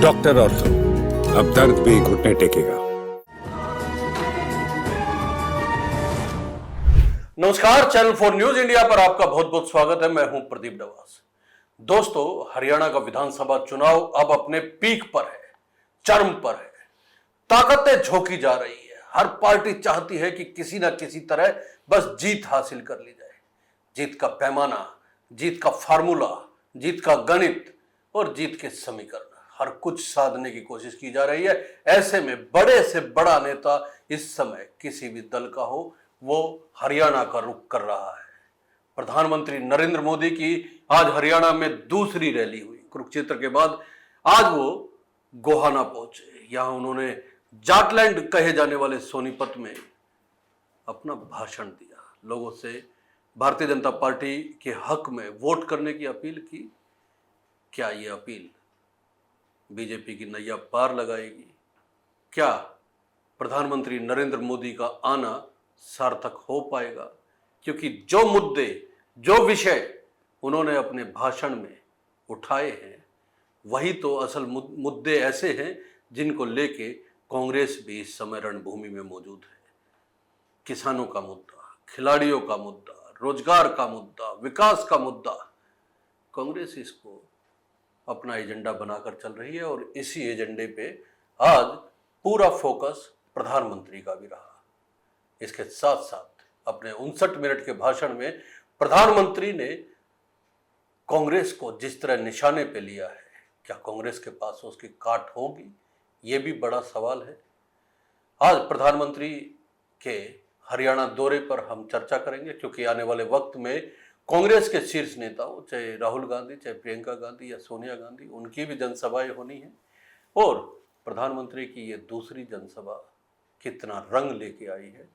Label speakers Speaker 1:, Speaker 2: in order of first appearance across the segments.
Speaker 1: Doctor ortho, अब दर्द भी घुटने टेकेगा।
Speaker 2: नमस्कार, चैनल 4 न्यूज इंडिया पर आपका बहुत बहुत स्वागत है। मैं हूं प्रदीप डवास। दोस्तों, हरियाणा का विधानसभा चुनाव अब अपने पीक पर है, चरम पर है। ताकतें झोंकी जा रही है। हर पार्टी चाहती है कि किसी ना किसी तरह बस जीत हासिल कर ली जाए। जीत का पैमाना, जीत का फार्मूला, जीत का गणित और जीत के समीकरण, हर कुछ साधने की कोशिश की जा रही है। ऐसे में बड़े से बड़ा नेता इस समय किसी भी दल का हो, वो हरियाणा का रुख कर रहा है। प्रधानमंत्री नरेंद्र मोदी की आज हरियाणा में दूसरी रैली हुई। कुरुक्षेत्र के बाद आज वो गोहाना पहुंचे। यहां उन्होंने जाटलैंड कहे जाने वाले सोनीपत में अपना भाषण दिया। लोगों से भारतीय जनता पार्टी के हक में वोट करने की अपील की। क्या ये अपील बीजेपी की नैया पार लगाएगी? क्या प्रधानमंत्री नरेंद्र मोदी का आना सार्थक हो पाएगा? क्योंकि जो मुद्दे, जो विषय उन्होंने अपने भाषण में उठाए हैं, वही तो असल मुद्दे ऐसे हैं जिनको लेके कांग्रेस भी इस समय रणभूमि में मौजूद है। किसानों का मुद्दा, खिलाड़ियों का मुद्दा, रोजगार का मुद्दा, विकास का मुद्दा, कांग्रेस इसको अपना एजेंडा बनाकर चल रही है और इसी एजेंडे पे आज पूरा फोकस प्रधानमंत्री का भी रहा। इसके साथ साथ अपने 59 मिनट के भाषण में प्रधानमंत्री ने कांग्रेस को जिस तरह निशाने पे लिया है, क्या कांग्रेस के पास उसकी काट होगी? ये भी बड़ा सवाल है। आज प्रधानमंत्री के हरियाणा दौरे पर हम चर्चा करेंगे, क्योंकि आने वाले वक्त में कांग्रेस के शीर्ष नेताओं, चाहे राहुल गांधी, चाहे प्रियंका गांधी या सोनिया गांधी, उनकी भी जनसभाएं होनी है। और प्रधानमंत्री की ये दूसरी जनसभा कितना रंग लेके आई है,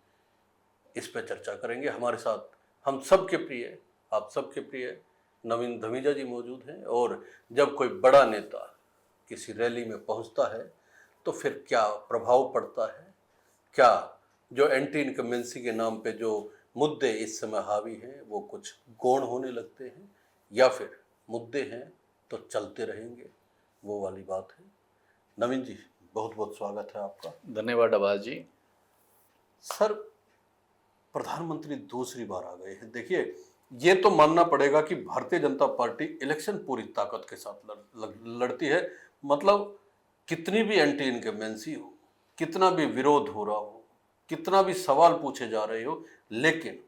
Speaker 2: इस पर चर्चा करेंगे। हमारे साथ हम सबके प्रिय, आप सबके प्रिय नवीन धमीजा जी मौजूद हैं। और जब कोई बड़ा नेता किसी रैली में पहुंचता है तो फिर क्या प्रभाव पड़ता है, क्या जो एंटी इनकम्बेंसी के नाम पे जो मुद्दे इस समय हावी हैं वो कुछ गौण होने लगते हैं, या फिर मुद्दे हैं तो चलते रहेंगे, वो वाली बात है। नवीन जी, बहुत बहुत स्वागत है आपका।
Speaker 3: धन्यवाद आवाज जी।
Speaker 2: सर, प्रधानमंत्री दूसरी बार आ गए हैं। देखिए, ये तो मानना पड़ेगा कि भारतीय जनता पार्टी इलेक्शन पूरी ताकत के साथ लड़ती है। मतलब कितनी भी एंटी इनकम्बेंसी हो, कितना भी विरोध हो रहा हो, कितना भी सवाल पूछे जा रहे हो, लेकिन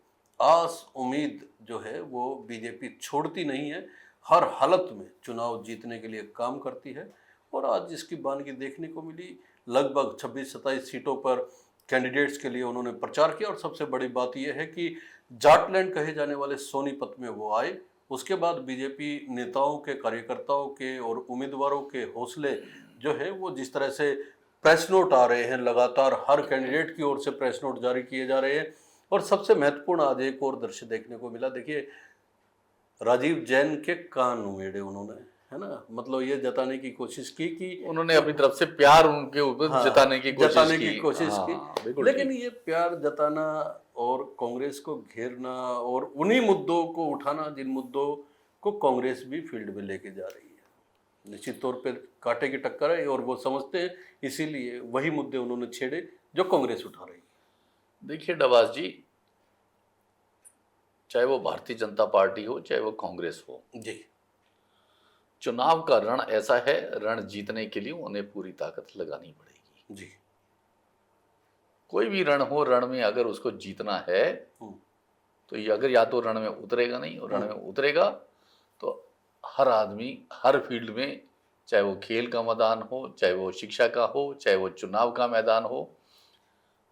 Speaker 2: आस उम्मीद जो है वो बीजेपी छोड़ती नहीं है। हर हालत में चुनाव जीतने के लिए काम करती है। और आज जिसकी बानगी देखने को मिली, लगभग 26-27 सीटों पर कैंडिडेट्स के लिए उन्होंने प्रचार किया। और सबसे बड़ी बात यह है कि जाटलैंड कहे जाने वाले सोनीपत में वो आए। उसके बाद बीजेपी नेताओं के, कार्यकर्ताओं के और उम्मीदवारों के हौसले जो है वो जिस तरह से प्रेस नोट आ रहे हैं, लगातार हर कैंडिडेट की ओर से प्रेस नोट जारी किए जा रहे हैं। और सबसे महत्वपूर्ण आज एक और दृश्य देखने को मिला। देखिए, राजीव जैन के कान उमेड़े उन्होंने, है ना। मतलब ये जताने की कोशिश की कि
Speaker 3: उन्होंने अपनी तरफ से प्यार उनके ऊपर जताने की कोशिश
Speaker 2: की। लेकिन ये प्यार जताना और कांग्रेस को घेरना और उन्हीं मुद्दों को उठाना जिन मुद्दों को कांग्रेस भी फील्ड में लेके जा रही है, निश्चित तौर पे कांटे की टक्कर है। और वो समझते हैं, इसीलिए वही मुद्दे उन्होंने छेड़े जो कांग्रेस उठा रही है।
Speaker 3: देखिए डवास जी, चाहे वो भारतीय जनता पार्टी हो, चाहे वो कांग्रेस हो
Speaker 2: जी,
Speaker 3: चुनाव का रण ऐसा है, रण जीतने के लिए उन्हें पूरी ताकत लगानी पड़ेगी
Speaker 2: जी।
Speaker 3: कोई भी रण हो, रण में अगर उसको जीतना है तो ये अगर या तो रण में उतरेगा नहीं, और रण में उतरेगा तो हर आदमी हर फील्ड में, चाहे वो खेल का मैदान हो, चाहे वो शिक्षा का हो, चाहे वो चुनाव का मैदान हो,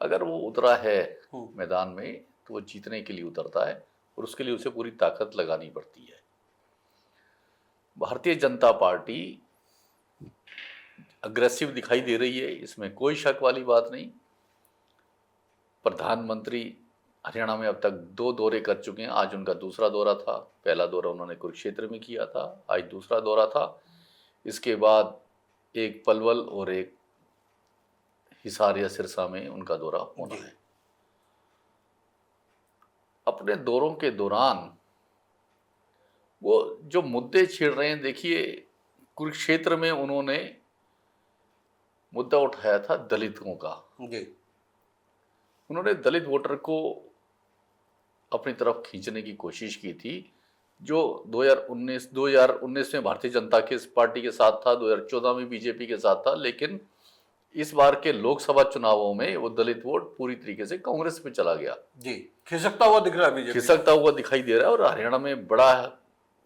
Speaker 3: अगर वो उतरा है मैदान में तो वो जीतने के लिए उतरता है और उसके लिए उसे पूरी ताकत लगानी पड़ती है। भारतीय जनता पार्टी अग्रेसिव दिखाई दे रही है, इसमें कोई शक वाली बात नहीं। प्रधानमंत्री हरियाणा में अब तक 2 दौरे कर चुके हैं। आज उनका दूसरा दौरा था। पहला दौरा उन्होंने कुरुक्षेत्र में किया था, आज दूसरा दौरा था। इसके बाद एक पलवल और एक हिसार या सिरसा में उनका दौरा होना है। अपने दौरों के दौरान वो जो मुद्दे छेड़ रहे हैं, देखिए कुरुक्षेत्र में उन्होंने मुद्दा उठाया था दलितों का।
Speaker 2: जी।
Speaker 3: उन्होंने दलित वोटर को अपनी तरफ खींचने की कोशिश की थी, जो 2019 में भारतीय जनता पार्टी के साथ था, 2014 में बीजेपी के साथ था, लेकिन इस बार के लोकसभा चुनावों में वो दलित वोट पूरी तरीके से कांग्रेस में चला गया।
Speaker 2: जी, खिसकता हुआ दिख रहा है बीजेपी,
Speaker 3: खिसकता हुआ दिखाई दे रहा है। और हरियाणा में बड़ा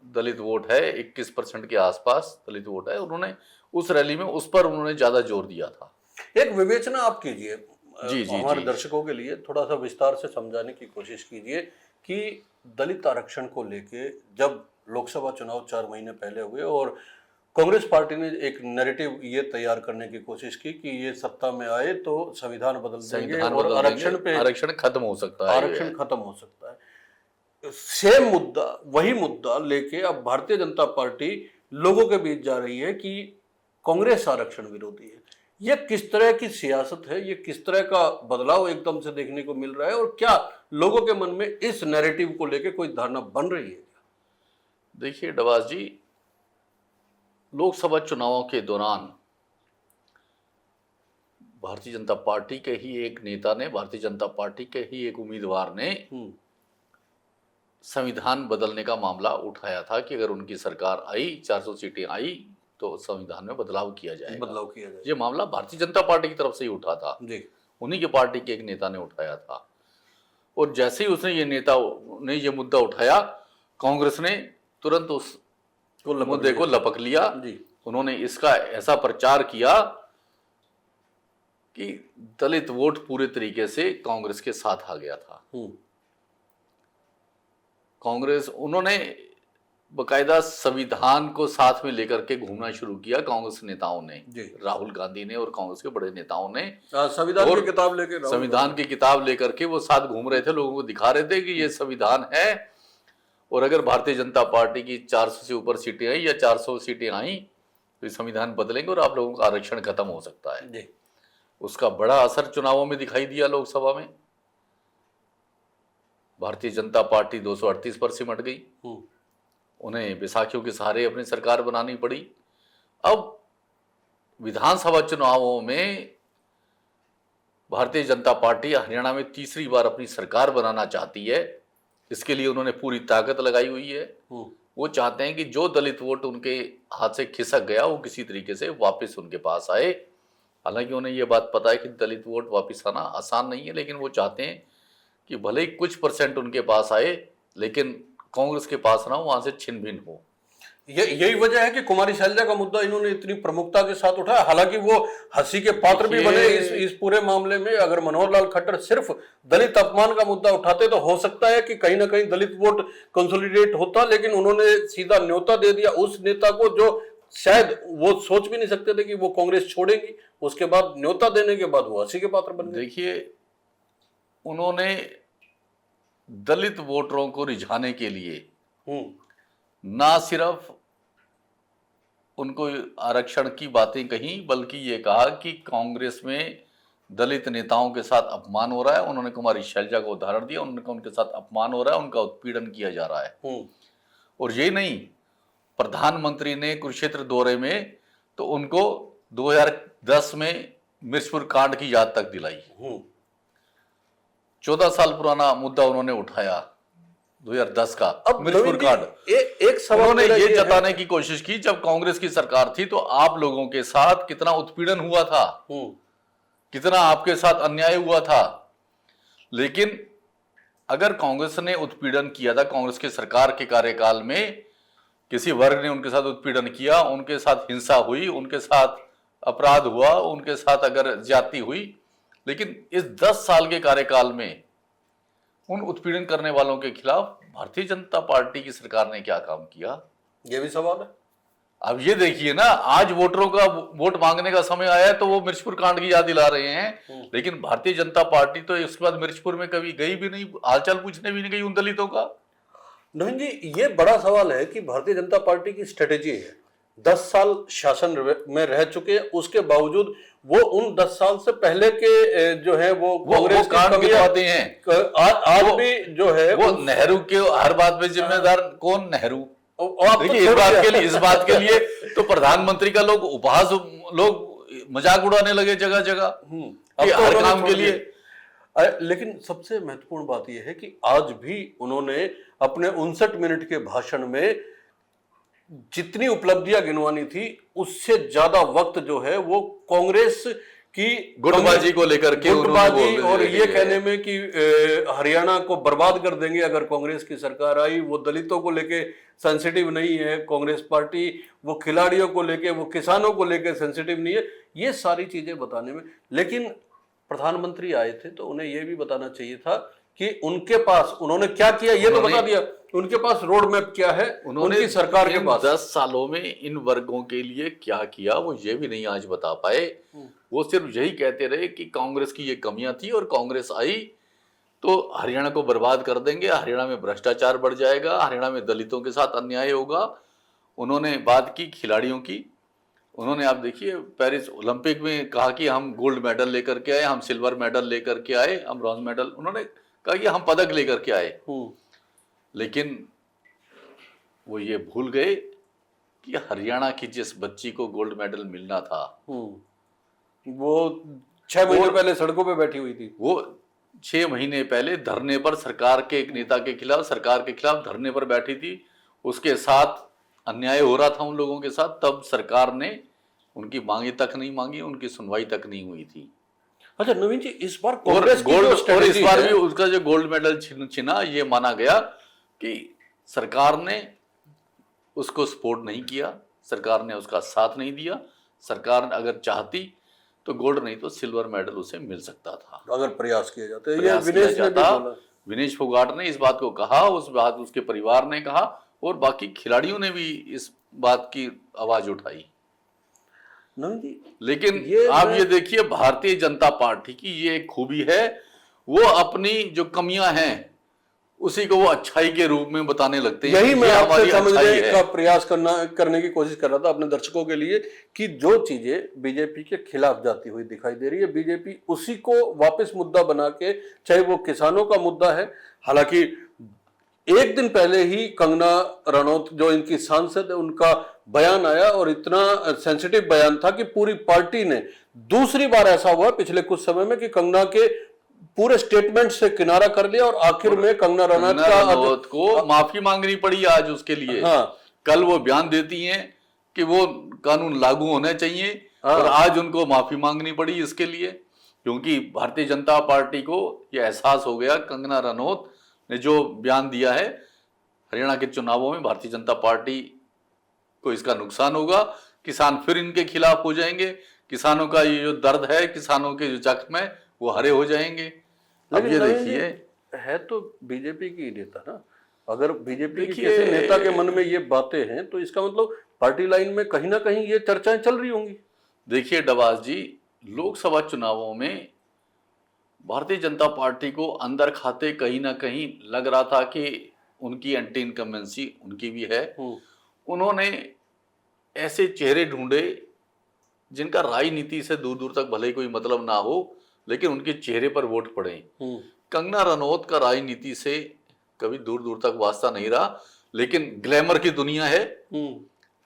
Speaker 3: दलित वोट है, 21% के आसपास दलित वोट है। उन्होंने उस रैली में उस पर उन्होंने ज्यादा जोर दिया था।
Speaker 2: एक विवेचना आप कीजिए,
Speaker 3: जी जी
Speaker 2: हमारे
Speaker 3: जी।
Speaker 2: दर्शकों के लिए थोड़ा सा विस्तार से समझाने की कोशिश कीजिए कि दलित आरक्षण को लेके जब लोकसभा चुनाव 4 महीने पहले हुए और कांग्रेस पार्टी ने एक नैरेटिव ये तैयार करने की कोशिश की कि ये सत्ता में आए तो संविधान बदल देंगे और
Speaker 3: आरक्षण खत्म हो सकता है,
Speaker 2: आरक्षण खत्म हो सकता है। सेम मुद्दा, वही मुद्दा लेके अब भारतीय जनता पार्टी लोगों के बीच जा रही है कि कांग्रेस आरक्षण विरोधी है। ये किस तरह की सियासत है, ये किस तरह का बदलाव एकदम से देखने को मिल रहा है और क्या लोगों के मन में इस नैरेटिव को लेके कोई धारणा बन रही है?
Speaker 3: देखिए डवास जी, लोकसभा चुनावों के दौरान भारतीय जनता पार्टी के ही एक नेता ने, भारतीय जनता पार्टी के ही एक उम्मीदवार ने संविधान बदलने का मामला उठाया था कि अगर उनकी सरकार आई, 400 सीटें आई तो संविधान में बदलाव किया जाएगा। ये मामला भारतीय जनता पार्टी की तरफ से ही उठा था
Speaker 2: जी।
Speaker 3: उन्हीं के पार्टी के एक नेता ने उठाया था। और जैसे ही उसने ये मुद्दा उठाया, कांग्रेस ने तुरंत उस मुद्दे को लपक लिया
Speaker 2: जी।
Speaker 3: उन्होंने इसका ऐसा प्रचार किया कि दलित वोट पूरे तरीके से कांग्रेस के साथ आ गया था। कांग्रेस, उन्होंने बकायदा संविधान को साथ में लेकर के घूमना शुरू किया। कांग्रेस नेताओं ने, राहुल गांधी ने और कांग्रेस के बड़े नेताओं ने संविधान की किताब लेकर के वो साथ घूम रहे थे, लोगों को दिखा रहे थे कि ये संविधान है और अगर भारतीय जनता पार्टी की 400 से ऊपर सीटें आई या 400 सीटें आई तो संविधान बदलेंगे और आप लोगों का आरक्षण खत्म हो सकता है। उसका बड़ा असर चुनावों में दिखाई दिया। लोकसभा में भारतीय जनता पार्टी 238 पर सिमट गई, उन्हें बैसाखियों के सहारे अपनी सरकार बनानी पड़ी। अब विधानसभा चुनावों में भारतीय जनता पार्टी हरियाणा में तीसरी बार अपनी सरकार बनाना चाहती है। इसके लिए उन्होंने पूरी ताकत लगाई हुई है। वो चाहते हैं कि जो दलित वोट उनके हाथ से खिसक गया वो किसी तरीके से वापस उनके पास आए। हालांकि उन्हें ये बात पता है कि दलित वोट वापस आना आसान नहीं है, लेकिन वो चाहते हैं कि भले ही कुछ % उनके पास आए लेकिन कांग्रेस के पास ना हो, वहां से छिन भिन हो।
Speaker 2: यही वजह है कि कुमारी शैलजा का मुद्दा इन्होंने इतनी प्रमुखता के साथ उठाया। हालांकि वो हंसी के पात्र भी बने इस पूरे मामले में। अगर मनोहर लाल खट्टर सिर्फ दलित अपमान का मुद्दा उठाते तो हो सकता है कि कहीं ना कहीं दलित वोट कंसोलिडेट होता, लेकिन उन्होंने सीधा न्योता दे दिया उस नेता को जो शायद वो सोच भी नहीं सकते थे कि वो कांग्रेस छोड़ेंगी। उसके बाद न्योता देने के बाद वो हंसी के पात्र बन गए।
Speaker 3: देखिए, उन्होंने दलित वोटरों को रिझाने के लिए ना सिर्फ उनको आरक्षण की बातें कही, बल्कि ये कहा कि कांग्रेस में दलित नेताओं के साथ अपमान हो रहा है। उन्होंने कुमारी शैलजा को उदाहरण दिया, उनका उनके साथ अपमान हो रहा है, उनका उत्पीड़न किया जा रहा है। और ये नहीं, प्रधानमंत्री ने कुरुक्षेत्र दौरे में तो उनको 2010 में मिर्चपुर कांड की याद तक दिलाई। 14 साल पुराना मुद्दा उन्होंने उठाया, 2010 का मिर्चपुर कांड।
Speaker 2: एक सवाल
Speaker 3: उन्होंने ये जताने की कोशिश की जब कांग्रेस की सरकार थी तो आप लोगों के साथ कितना उत्पीड़न हुआ था, कितना आपके साथ अन्याय हुआ था। लेकिन अगर कांग्रेस ने उत्पीड़न किया था, कांग्रेस की सरकार के कार्यकाल में किसी वर्ग ने उनके साथ उत्पीड़न किया, उनके साथ हिंसा हुई, उनके साथ अपराध हुआ, उनके साथ अगर ज्यादती हुई, लेकिन इस 10 साल के कार्यकाल में उन उत्पीड़न करने वालों के खिलाफ भारतीय जनता पार्टी की सरकार ने क्या काम किया,
Speaker 2: ये भी सवाल है।
Speaker 3: अब ये देखिए ना, आज वोटरों का वोट मांगने का समय आया है तो वो मिर्चपुर कांड की याद दिला रहे हैं, लेकिन भारतीय जनता पार्टी तो इसके बाद मिर्चपुर में कभी गई भी नहीं, हालचाल पूछने भी नहीं गई उन दलितों का।
Speaker 2: नवीन जी, ये बड़ा सवाल है कि भारतीय जनता पार्टी की स्ट्रेटेजी है, 10 साल शासन में रह चुके, उसके बावजूद वो उन 10 साल से पहले के जो है वो कांग्रेस
Speaker 3: कांड गिनवाते हैं।
Speaker 2: आज भी जो है
Speaker 3: वो नेहरू के हर बात में जिम्मेदार कौन? नेहरू। देखिए, इस बात के लिए तो प्रधानमंत्री का लोग उपहास, लोग मजाक उड़ाने लगे जगह जगह
Speaker 2: अब
Speaker 3: कि
Speaker 2: तो
Speaker 3: हर
Speaker 2: उन्होंने
Speaker 3: काम
Speaker 2: छोड़
Speaker 3: के
Speaker 2: दिए।
Speaker 3: लिए।
Speaker 2: लेकिन सबसे महत्वपूर्ण बात यह है कि आज भी उन्होंने अपने 59 मिनट के भाषण में जितनी उपलब्धियां गिनवानी थी उससे ज्यादा वक्त जो है वो कांग्रेस की
Speaker 3: गुटबाजी को लेकर के उन्होंने
Speaker 2: गुटबाजी
Speaker 3: बोल
Speaker 2: और
Speaker 3: दिया
Speaker 2: ये
Speaker 3: है।
Speaker 2: कहने में कि हरियाणा को बर्बाद कर देंगे अगर कांग्रेस की सरकार आई, वो दलितों को लेके सेंसिटिव नहीं है कांग्रेस पार्टी, वो खिलाड़ियों को लेके, वो किसानों को लेके सेंसिटिव नहीं है, ये सारी चीजें बताने में। लेकिन प्रधानमंत्री आए थे तो उन्हें यह भी बताना चाहिए था कि उनके पास उन्होंने क्या किया, ये तो बता दिया। उनके पास रोड मैप क्या है, उनकी सरकार के पास
Speaker 3: 10 सालों में इन वर्गों के लिए क्या किया वो ये भी नहीं आज बता पाए। वो सिर्फ यही कहते रहे कि कांग्रेस की ये कमियां थी और कांग्रेस आई तो हरियाणा को बर्बाद कर देंगे, हरियाणा में भ्रष्टाचार बढ़ जाएगा, हरियाणा में दलितों के साथ अन्याय होगा। उन्होंने बात की खिलाड़ियों की। उन्होंने आप देखिए पेरिस ओलंपिक में कहा कि हम गोल्ड मेडल लेकर के आए, हम सिल्वर मेडल लेकर के आए, हम ब्रॉन्ज मेडल, उन्होंने कहा कि हम पदक लेकर के आए। लेकिन वो ये भूल गए कि हरियाणा की जिस बच्ची को गोल्ड मेडल मिलना था
Speaker 2: वो 6 महीने पहले सड़कों पे बैठी हुई थी।
Speaker 3: वो 6 महीने पहले धरने पर सरकार के एक नेता के खिलाफ, सरकार के खिलाफ धरने पर बैठी थी। उसके साथ अन्याय हो रहा था उन लोगों के साथ, तब सरकार ने उनकी मांगी तक नहीं मांगी, उनकी सुनवाई तक नहीं हुई थी।
Speaker 2: अच्छा नवीन जी, इस बार
Speaker 3: कांग्रेस गोल्ड, और इस बार भी उसका जो गोल्ड मेडल छिना, ये माना गया कि सरकार ने उसको सपोर्ट नहीं किया, सरकार ने उसका साथ नहीं दिया। सरकार अगर चाहती तो गोल्ड नहीं तो सिल्वर मेडल उसे मिल सकता था
Speaker 2: अगर प्रयास किया जाता। ये
Speaker 3: प्रयास किया
Speaker 2: विनेश ने भी
Speaker 3: जाता।
Speaker 2: बोला।
Speaker 3: विनेश फोगाट ने इस बात को कहा, उस बात उसके परिवार ने कहा और बाकी खिलाड़ियों ने भी इस बात की आवाज उठाई।
Speaker 2: नवीन जी,
Speaker 3: लेकिन आप ये देखिए भारतीय जनता पार्टी की ये एक खूबी है, वो अपनी जो कमियां हैं उसी को वो अच्छाई के रूप में बताने लगते हैं।
Speaker 2: यही मैं आपसे समझने
Speaker 3: अच्छाई
Speaker 2: का
Speaker 3: है।
Speaker 2: प्रयास करने की कोशिश कर रहा था अपने दर्शकों के लिए कि जो चीजें बीजेपी के खिलाफ जाती हुई दिखाई दे रही है, बीजेपी उसी को वापस मुद्दा बना के, चाहे वो किसानों का मुद्दा है। हालांकि एक दिन पहले ही कंगना रनौत जो इनकी सांसद है उनका बयान आया और इतना सेंसिटिव बयान था कि पूरी पार्टी ने, दूसरी बार ऐसा हुआ पिछले कुछ समय में कि कंगना के पूरे स्टेटमेंट से किनारा कर लिया और आखिर में कंगना रनौत
Speaker 3: को माफी मांगनी पड़ी आज उसके लिए।
Speaker 2: हाँ।
Speaker 3: कल वो बयान देती हैं कि वो कानून लागू होने चाहिए और आज उनको माफी मांगनी पड़ी इसके लिए, क्योंकि भारतीय जनता पार्टी को ये एहसास हो गया, कंगना रनौत ने जो बयान दिया है हरियाणा के चुनावों में भारतीय जनता पार्टी को इसका नुकसान होगा, किसान फिर इनके खिलाफ हो जाएंगे, किसानों का ये जो दर्द है, किसानों के जो जख्म है वो हरे हो जाएंगे। अब ये देखिए,
Speaker 2: है तो बीजेपी की नेता ना, अगर बीजेपी के किसी नेता के मन में ये बातें हैं तो इसका मतलब पार्टी लाइन में कहीं ना कहीं ये चर्चाएं चल रही होंगी।
Speaker 3: देखिए डबास जी, लोकसभा चुनावों में भारतीय जनता पार्टी को अंदर खाते कहीं ना कहीं लग रहा था कि उनकी एंटी इनकम्बेंसी उनकी भी है। उन्होंने ऐसे चेहरे ढूंढे जिनका राजनीति से दूर दूर तक भले ही कोई मतलब ना हो, लेकिन उनके चेहरे पर वोट पड़े। कंगना रनौत का राजनीति से कभी दूर दूर तक वास्ता नहीं रहा, लेकिन ग्लैमर की दुनिया है,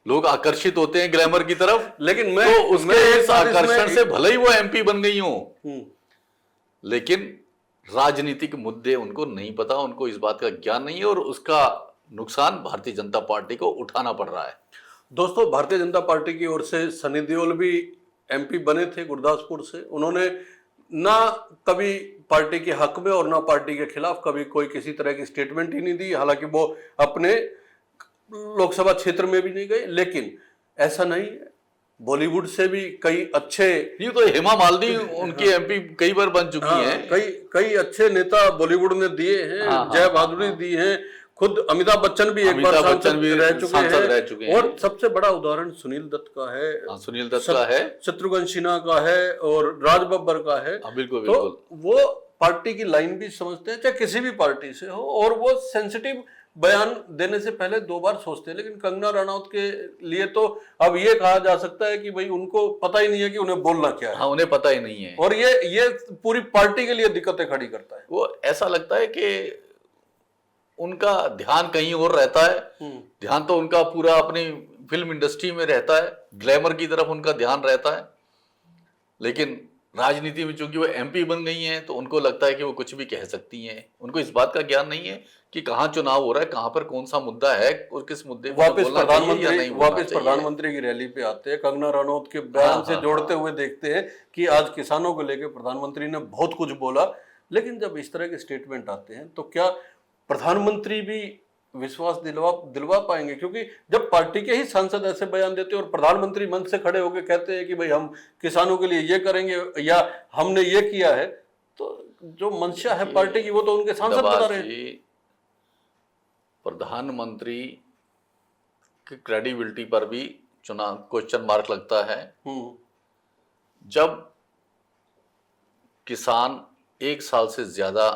Speaker 3: लोग आकर्षित होते हैं ग्लैमर की तरफ। लेकिन मैं तो उसके इस आकर्षण से भले ही वो एमपी बन गई हो, लेकिन राजनीतिक मुद्दे उनको नहीं पता, उनको इस बात का ज्ञान नहीं है और उसका नुकसान भारतीय जनता पार्टी को उठाना पड़ रहा है।
Speaker 2: दोस्तों, भारतीय जनता पार्टी की ओर से सनी देओल भी एमपी बने थे गुरदासपुर से। उन्होंने ना कभी पार्टी के हक में और ना पार्टी के खिलाफ कभी कोई किसी तरह की स्टेटमेंट ही नहीं दी। हालांकि वो अपने लोकसभा क्षेत्र में भी नहीं गए, लेकिन ऐसा नहीं है, बॉलीवुड से भी कई अच्छे,
Speaker 3: ये तो हेमा मालिनी उनकी एमपी कई बार बन चुकी हैं।
Speaker 2: कई अच्छे नेता बॉलीवुड ने दिए हैं, जय बहादुरी दी हैं, खुद अमिताभ बच्चन भी एक बार सांसद रह चुके हैं। और सबसे बड़ा उदाहरण सुनील दत्त का है,
Speaker 3: सुनील दत्त का है,
Speaker 2: शत्रुघ्न सिन्हा का है और राज बब्बर का है।
Speaker 3: बिल्कुल
Speaker 2: तो वो पार्टी की लाइन भी समझते हैं, चाहे किसी भी पार्टी से हो, और वो सेंसिटिव बयान देने से पहले 2 बार सोचते हैं। लेकिन कंगना रनौत के लिए तो अब ये कहा जा सकता है कि भाई उनको पता ही नहीं है कि उन्हें बोलना क्या है।
Speaker 3: हाँ, उन्हें पता ही नहीं है,
Speaker 2: और ये पूरी पार्टी के लिए दिक्कतें खड़ी करता है।
Speaker 3: वो ऐसा लगता है कि उनका ध्यान कहीं और रहता है। ध्यान तो उनका पूरा अपनी फिल्म इंडस्ट्री में रहता है, ग्लैमर की तरफ उनका ध्यान रहता है। लेकिन राजनीति में चूंकि वो एमपी बन गई हैं तो उनको लगता है कि वो कुछ भी कह सकती हैं। उनको इस बात का ज्ञान नहीं है कि कहाँ चुनाव हो रहा है, कहाँ पर कौन सा मुद्दा है और किस मुद्दे पर बोलना चाहिए या नहीं बोलना चाहिए।
Speaker 2: प्रधानमंत्री की रैली पे आते हैं, कंगना रनौत के बयान से जोड़ते हुए देखते हैं कि आज किसानों को लेकर प्रधानमंत्री ने बहुत कुछ बोला, लेकिन जब इस तरह के स्टेटमेंट आते हैं तो क्या प्रधानमंत्री भी विश्वास दिलवा पाएंगे? क्योंकि जब पार्टी के ही सांसद ऐसे बयान देते हैं और प्रधानमंत्री मंच से खड़े होकर कहते हैं कि भाई हम किसानों के लिए ये करेंगे या हमने ये किया है, तो जो मंशा है पार्टी की वो तो उनके सांसद बता रहे हैं।
Speaker 3: प्रधानमंत्री की क्रेडिबिलिटी पर भी चुनाव क्वेश्चन मार्क लगता है जब किसान 1 साल से ज्यादा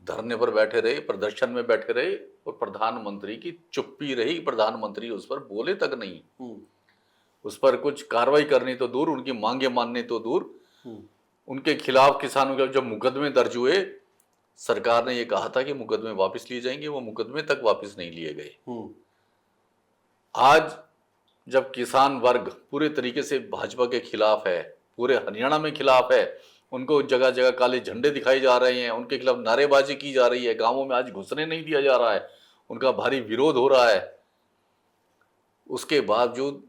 Speaker 3: धरने पर बैठे रहे, प्रदर्शन में बैठे रहे और प्रधानमंत्री की चुप्पी रही। प्रधानमंत्री उस पर बोले तक नहीं, उस पर कुछ कार्रवाई करनी तो दूर, उनकी मांगे मानने तो दूर। उनके खिलाफ किसानों के जब मुकदमे दर्ज हुए, सरकार ने यह कहा था कि मुकदमे वापस लिए जाएंगे, वो मुकदमे तक वापस नहीं लिए गए। आज जब किसान वर्ग पूरे तरीके से भाजपा के खिलाफ है, पूरे हरियाणा में खिलाफ है, उनको जगह जगह काले झंडे दिखाए जा रहे हैं, उनके खिलाफ नारेबाजी की जा रही है, गांवों में आज घुसने नहीं दिया जा रहा है, उनका भारी विरोध हो रहा है, उसके बावजूद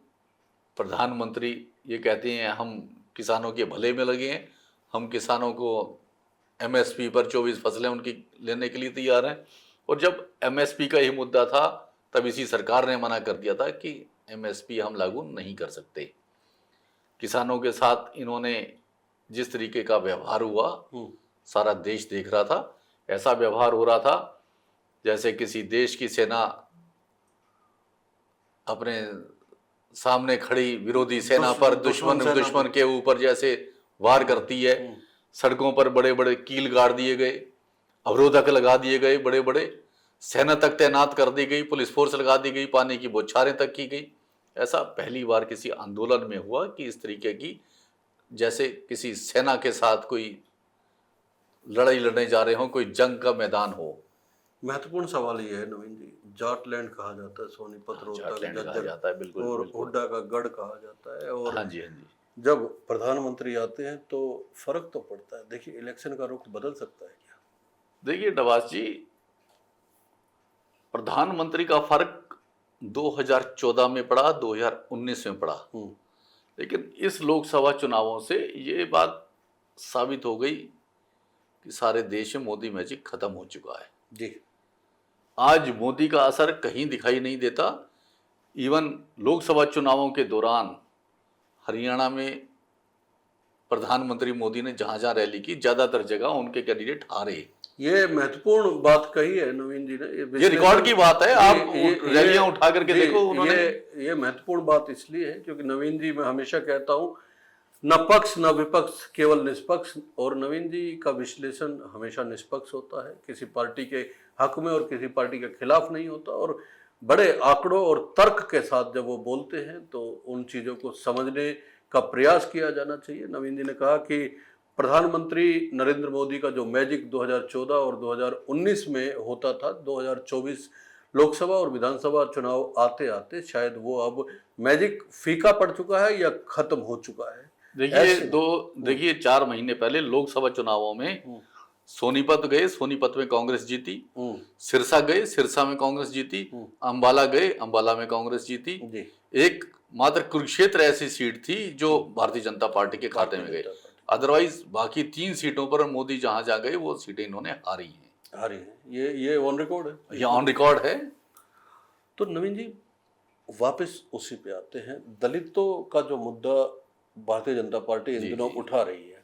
Speaker 3: प्रधानमंत्री ये कहते हैं हम किसानों के भले में लगे हैं, हम किसानों को एमएसपी पर 24 फसलें उनकी लेने के लिए तैयार हैं। और जब एमएसपी का ही मुद्दा था तब इसी सरकार ने मना कर दिया था कि एमएसपी हम लागू नहीं कर सकते। किसानों के साथ इन्होंने जिस तरीके का व्यवहार हुआ सारा देश देख रहा था। ऐसा व्यवहार हो रहा था जैसे किसी देश की सेना अपने सामने खड़ी विरोधी सेना पर दुश्मन के ऊपर जैसे वार करती है। सड़कों पर बड़े बड़े कील गाड़ दिए गए, अवरोधक लगा दिए गए, बड़े बड़े सेना तक तैनात कर दी गई, पुलिस फोर्स लगा दी गई, पानी की बौछारें तक की गई। ऐसा पहली बार किसी आंदोलन में हुआ कि इस तरीके की जैसे किसी सेना के साथ कोई लड़ाई लड़ने जा रहे हो, कोई जंग का मैदान हो।
Speaker 2: महत्वपूर्ण सवाल ये है नवीन जी, जाटलैंड कहा जाता है सोनीपत,
Speaker 3: रोहतक, बिल्कुल,
Speaker 2: और हुड्डा का गढ़ कहा जाता है। और
Speaker 3: हाँ जी, हाँ जी,
Speaker 2: जब प्रधानमंत्री आते हैं तो फर्क तो पड़ता है। देखिए इलेक्शन का रुख बदल सकता है क्या?
Speaker 3: देखिए नवाज जी, प्रधानमंत्री का फर्क 2014 में पड़ा, 2019 में पड़ा, लेकिन इस लोकसभा चुनावों से ये बात साबित हो गई कि सारे देश में मोदी मैजिक खत्म हो चुका है
Speaker 2: जी।
Speaker 3: आज मोदी का असर कहीं दिखाई नहीं देता। इवन लोकसभा चुनावों के दौरान हरियाणा में प्रधानमंत्री मोदी ने जहां जहां रैली की, ज्यादातर जगह उनके कैंडिडेट हारे।
Speaker 2: ये महत्वपूर्ण बात कही है नवीन जी ने,
Speaker 3: ये रिकॉर्ड की बात है। आप रैलियां उठा करके देखो उन्होंने।
Speaker 2: ये महत्वपूर्ण बात इसलिए है क्योंकि नवीन जी, मैं हमेशा कहता हूं, न पक्ष न विपक्ष, केवल निष्पक्ष। और नवीन जी का विश्लेषण हमेशा निष्पक्ष होता है, किसी पार्टी के हक में और किसी पार्टी के खिलाफ नहीं होता। और बड़े आंकड़ों और तर्क के साथ जब वो बोलते हैं तो उन चीज़ों को समझने का प्रयास किया जाना चाहिए। नवीन जी ने कहा कि प्रधानमंत्री नरेंद्र मोदी का जो मैजिक 2014 और 2019 में होता था, 2024 लोकसभा और विधानसभा चुनाव आते आते शायद वो अब मैजिक फीका पड़ चुका है या खत्म हो चुका है।
Speaker 3: देखिए 4 महीने पहले लोकसभा चुनावों में सोनीपत गए, सोनीपत में कांग्रेस जीती, सिरसा गए, सिरसा में कांग्रेस जीती, अंबाला गए, अंबाला में कांग्रेस जीती। एक मात्र कुरुक्षेत्र ऐसी सीट थी जो भारतीय जनता पार्टी के खाते में गई। अदरवाइज बाकी 3 सीटों पर मोदी जहां जा गए वो सीटें इन्होंने हारी हैं।
Speaker 2: ये ऑन रिकॉर्ड है,
Speaker 3: ये ऑन रिकॉर्ड है।
Speaker 2: तो नवीन जी वापस उसी पे आते हैं, दलितों का जो मुद्दा भारतीय जनता पार्टी इन दिनों उठा रही है।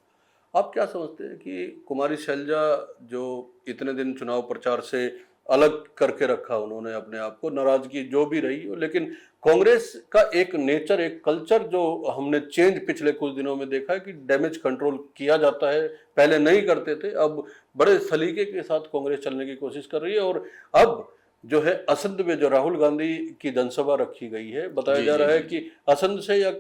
Speaker 2: आप क्या समझते हैं कि कुमारी शैलजा जो इतने दिन चुनाव प्रचार से अलग करके रखा उन्होंने अपने आप को, नाराजगी जो भी रही हो, लेकिन कांग्रेस का एक नेचर, एक कल्चर जो हमने चेंज पिछले कुछ दिनों में देखा है कि डैमेज कंट्रोल किया जाता है। पहले नहीं करते थे, अब बड़े सलीके के साथ कांग्रेस चलने की कोशिश कर रही है। और अब जो है असंध में जो राहुल गांधी की जनसभा रखी गई है, बताया जा रहा है कि असंध से या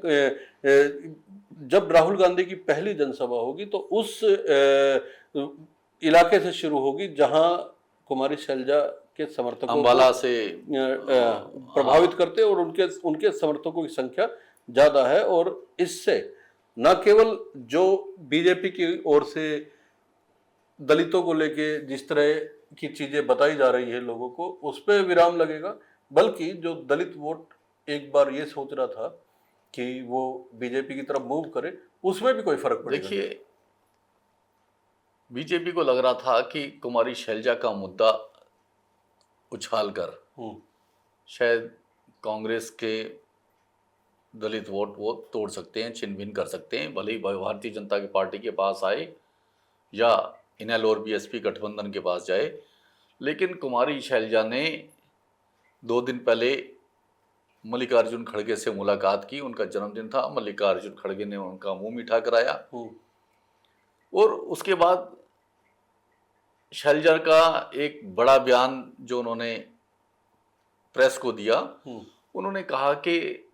Speaker 2: जब राहुल गांधी की पहली जनसभा होगी तो उस इलाके से शुरू होगी जहां कुमारी शैलजा के समर्थकों
Speaker 3: अंबाला से
Speaker 2: प्रभावित करते और उनके समर्थकों की संख्या ज्यादा है। और इससे न केवल जो बीजेपी की ओर से दलितों को लेके जिस तरह की चीजें बताई जा रही है लोगों को, उस पर विराम लगेगा, बल्कि जो दलित वोट एक बार ये सोच रहा था कि वो बीजेपी की तरफ मूव करे, उसमें भी कोई फर्क पड़ेगा।
Speaker 3: देखिए, बीजेपी को लग रहा था कि कुमारी शैलजा का मुद्दा उछालकर शायद कांग्रेस के दलित वोट वो तोड़ सकते हैं, छिन-भिन कर सकते हैं, भले ही भारतीय जनता पार्टी के पास आए या इनेलो और बीएसपी गठबंधन के पास जाए। लेकिन कुमारी शैलजा ने 2 दिन पहले मल्लिकार्जुन खड़गे से मुलाकात की। उनका जन्मदिन था, मल्लिकार्जुन खड़गे ने उनका मुंह मीठा कराया और उसके बाद शैलजा का एक बड़ा बयान जो उन्होंने प्रेस को दिया, उन्होंने कहा कि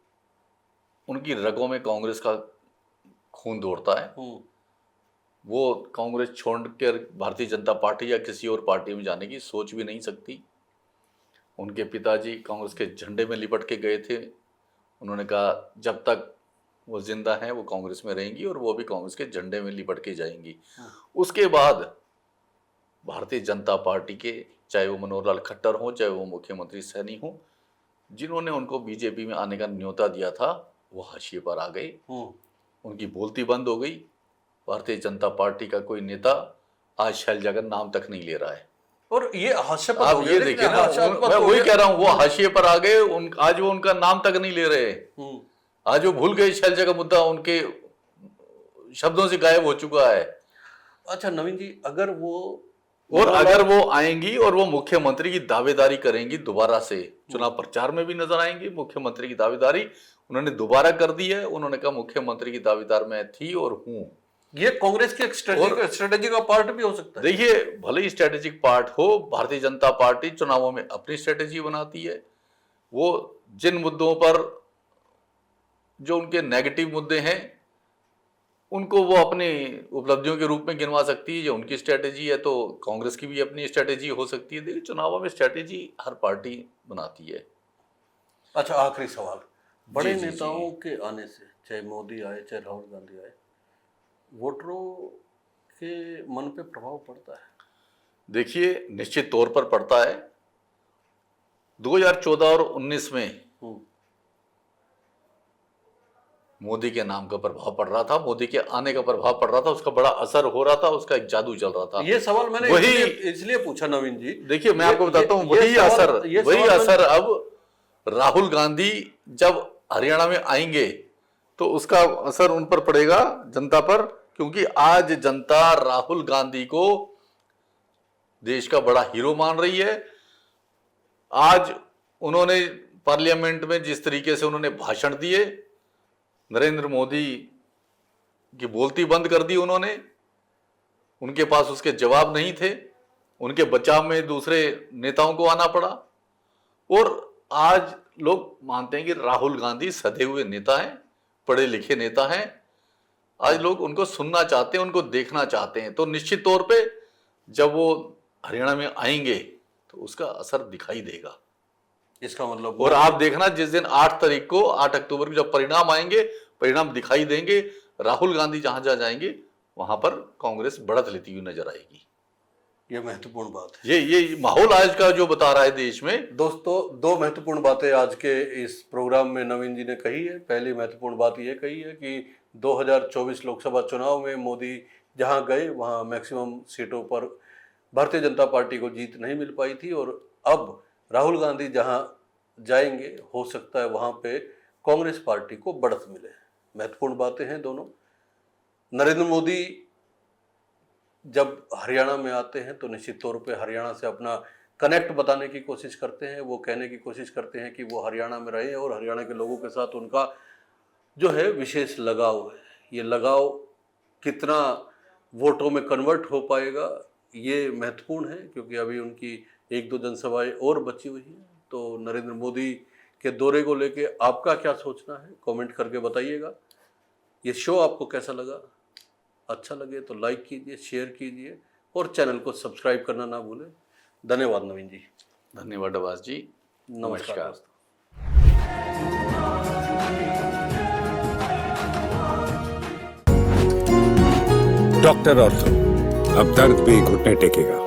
Speaker 3: उनकी रगों में कांग्रेस का खून दौड़ता है, वो कांग्रेस छोड़कर भारतीय जनता पार्टी या किसी और पार्टी में जाने की सोच भी नहीं सकती। उनके पिताजी कांग्रेस के झंडे में लिपट के गए थे। उन्होंने कहा जब तक वो जिंदा हैं वो कांग्रेस में रहेंगी और वो भी कांग्रेस के झंडे में लिपट के जाएंगी। उसके बाद भारतीय जनता पार्टी के, चाहे वो मनोहर लाल खट्टर हो, चाहे वो मुख्यमंत्री सैनी हो, जिन्होंने उनको बीजेपी में आने का न्योता दिया था, वो हाशिए पर आ गए। उनकी बोलती बंद हो गई। भारतीय जनता पार्टी का कोई नेता आज शैलजा का नाम तक नहीं ले रहा है।
Speaker 2: और ये हास्यास्पद
Speaker 3: आप
Speaker 2: हो
Speaker 3: ये
Speaker 2: गया,
Speaker 3: देखिए ना,
Speaker 2: हास्यास्पद
Speaker 3: मैं
Speaker 2: हो
Speaker 3: वही
Speaker 2: गया।
Speaker 3: कह रहा हूँ, वो हाशिए पर आ गए। आज वो उनका नाम तक नहीं ले रहे। आज वो भूल गए, शैलजा का मुद्दा उनके शब्दों से गायब हो चुका है।
Speaker 2: अच्छा नवीन जी, अगर
Speaker 3: वो आएंगी और वो मुख्यमंत्री की दावेदारी करेंगी, दोबारा से चुनाव प्रचार में भी नजर आएंगी, मुख्यमंत्री की दावेदारी उन्होंने दोबारा कर दी है। उन्होंने कहा मुख्यमंत्री की दावेदार मैं थी और हूं।
Speaker 2: ये कांग्रेस की एक स्ट्रेटेजी का पार्ट भी हो सकता है।
Speaker 3: देखिए, भले ही स्ट्रेटेजिक पार्ट हो, भारतीय जनता पार्टी चुनावों में अपनी स्ट्रेटेजी बनाती है। वो जिन मुद्दों पर जो उनके नेगेटिव मुद्दे हैं उनको वो अपनी उपलब्धियों के रूप में गिनवा सकती है। ये उनकी स्ट्रेटेजी है, तो कांग्रेस की भी अपनी स्ट्रेटेजी हो सकती है। देखिए, चुनावों में स्ट्रेटेजी हर पार्टी बनाती है।
Speaker 2: अच्छा, आखिरी सवाल, बड़े
Speaker 3: जी, जी,
Speaker 2: नेताओं के आने से, चाहे मोदी आए चाहे राहुल गांधी आए, वोटरों के मन पे प्रभाव पड़ता है?
Speaker 3: देखिए, निश्चित तौर पर पड़ता है। 2014 और 19 में मोदी के नाम का प्रभाव पड़ रहा था, मोदी के आने का प्रभाव पड़ रहा था, उसका बड़ा असर हो रहा था, उसका एक जादू चल रहा था।
Speaker 2: ये सवाल मैंने इसलिए पूछा नवीन जी।
Speaker 3: देखिए, मैं आपको बताता हूँ, वही असर अब राहुल गांधी जब हरियाणा में आएंगे तो उसका असर उन पर पड़ेगा, जनता पर, क्योंकि आज जनता राहुल गांधी को देश का बड़ा हीरो मान रही है। आज उन्होंने पार्लियामेंट में जिस तरीके से उन्होंने भाषण दिए, नरेंद्र मोदी की बोलती बंद कर दी उन्होंने। उनके पास उसके जवाब नहीं थे, उनके बचाव में दूसरे नेताओं को आना पड़ा। और आज लोग मानते हैं कि राहुल गांधी सधे हुए नेता हैं, पढ़े लिखे नेता हैं। आज लोग उनको सुनना चाहते हैं, उनको देखना चाहते हैं। तो निश्चित तौर पे जब वो हरियाणा में आएंगे तो उसका असर दिखाई देगा।
Speaker 2: इसका मतलब,
Speaker 3: और आप देखना, जिस दिन 8 तारीख को, 8 अक्टूबर को जब परिणाम आएंगे, परिणाम दिखाई देंगे, राहुल गांधी जहां जहां जाएंगे वहां पर कांग्रेस बढ़त लेती हुई नजर आएगी।
Speaker 2: ये महत्वपूर्ण बात है।
Speaker 3: ये माहौल आज का जो बता रहा है देश में।
Speaker 2: दोस्तों, 2 महत्वपूर्ण बातें आज के इस प्रोग्राम में नवीन जी ने कही है। पहली महत्वपूर्ण बात यह कही है कि 2024 लोकसभा चुनाव में मोदी जहां गए वहां मैक्सिमम सीटों पर भारतीय जनता पार्टी को जीत नहीं मिल पाई थी, और अब राहुल गांधी जहां जाएंगे हो सकता है वहां पे कांग्रेस पार्टी को बढ़त मिले। महत्वपूर्ण बातें हैं दोनों। नरेंद्र मोदी जब हरियाणा में आते हैं तो निश्चित तौर पे हरियाणा से अपना कनेक्ट बताने की कोशिश करते हैं। वो कहने की कोशिश करते हैं कि वो हरियाणा में रहे और हरियाणा के लोगों के साथ उनका जो है विशेष लगाव है। ये लगाव कितना वोटों में कन्वर्ट हो पाएगा, ये महत्वपूर्ण है, क्योंकि अभी उनकी 1-2 जनसभाएं और बची हुई हैं। तो नरेंद्र मोदी के दौरे को लेके आपका क्या सोचना है, कमेंट करके बताइएगा। ये शो आपको कैसा लगा? अच्छा लगे तो लाइक कीजिए, शेयर कीजिए और चैनल को सब्सक्राइब करना ना भूलें। धन्यवाद नवीन जी।
Speaker 3: धन्यवाद अब्बास जी।
Speaker 2: नमस्कार दोस्तों।
Speaker 1: डॉक्टर ऑर्थो, अब दर्द भी घुटने टेकेगा।